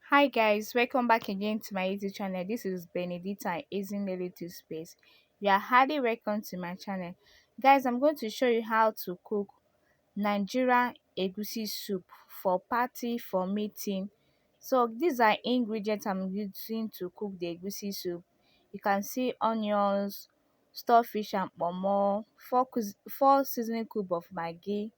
Hi guys, welcome back again to my YouTube channel. This is Benedicta Isn't a Little Space. You are highly welcome to my channel. Guys, I'm going to show you how to cook Nigeria Egusi soup for party, for meeting. So these are ingredients I'm using to cook the Egusi soup. You can see onions, stockfish and pomo, four seasoning cube of maggi,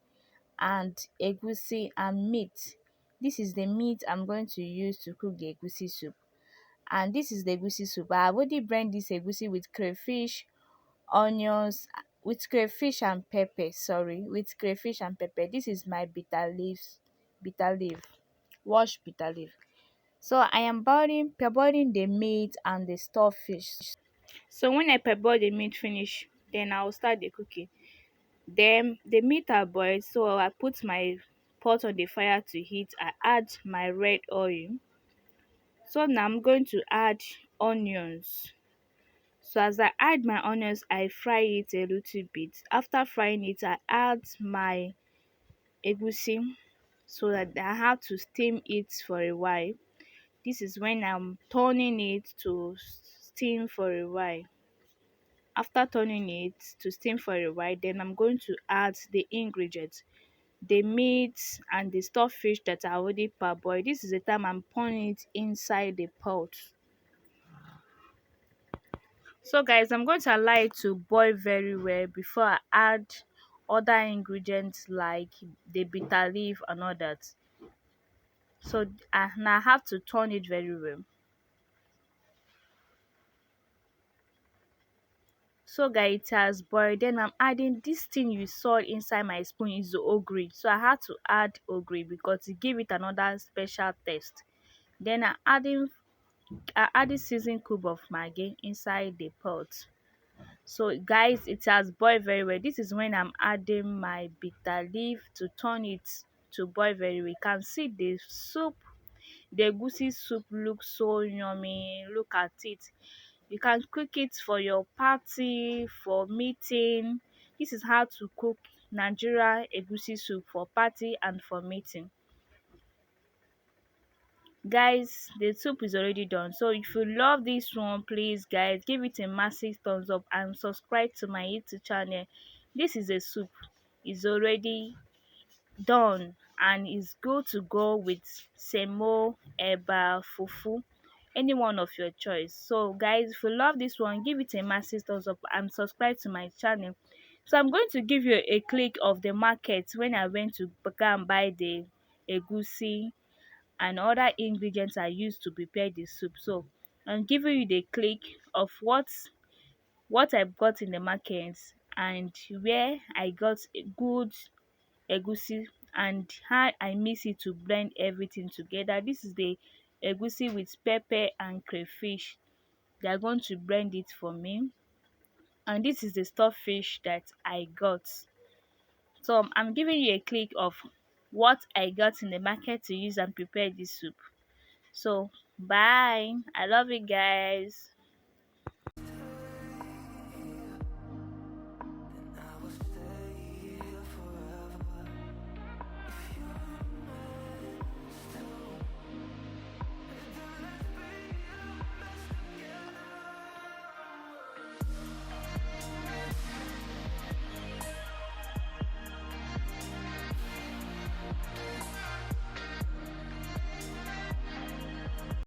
and egusi and meat. This is the meat I'm going to use to cook the egusi soup. And this is the egusi soup. I have already blend this egusi with crayfish, onions, with crayfish and pepper. Sorry, with crayfish and pepper. This is my bitter leaf, washed bitter leaf. So I am boiling the meat and the stockfish. So when I parboil the meat finish, then I will start the cooking. Then the meat are boiled, so I put my pot on the fire to heat. I add my red oil. So now I'm going to add onions. So as I add my onions, I fry it a little bit. After frying it, I add my egusi so that I have to steam it for a while. This is when I'm turning it to steam for a while. After turning it to steam for a while, then I'm going to add the ingredients, the meat and the stockfish that are already parboiled. This is the time I'm pouring it inside the pot. So guys, I'm going to allow it to boil very well before I add other ingredients like the bitter leaf and all that. So now I have to turn it very well. So guys, it has boiled. Then I'm adding this thing you saw inside my spoon is the ogre. So I had to add ogre because it give it another special taste. Then I added season cube of maggi inside the pot. So guys, it has boiled very well. This is when I'm adding my bitter leaf to turn it to boil very well. You can see the soup, the egusi soup looks so yummy. Look at it. You can cook it for your party, for meeting. This is how to cook Nigeria egusi soup for party and for meeting. Guys, the soup is already done. So if you love this one, please guys, give it a massive thumbs up and subscribe to my YouTube channel. This is a soup, is already done and is good to go with semo, eba, fufu, any one of your choice. So guys, if you love this one, give it a massive thumbs up and subscribe to my channel. So I'm going to give you a click of the market when I went to go and buy the egusi and other ingredients I used to prepare the soup. So I'm giving you the click of what I got in the market and where I got a good egusi and how I mix it to blend everything together. This is the egusi with pepper and crayfish. They are going to blend it for me. And this is the stuffed fish that I got. So I'm giving you a click of what I got in the market to use and prepare this soup. So bye. I love you guys.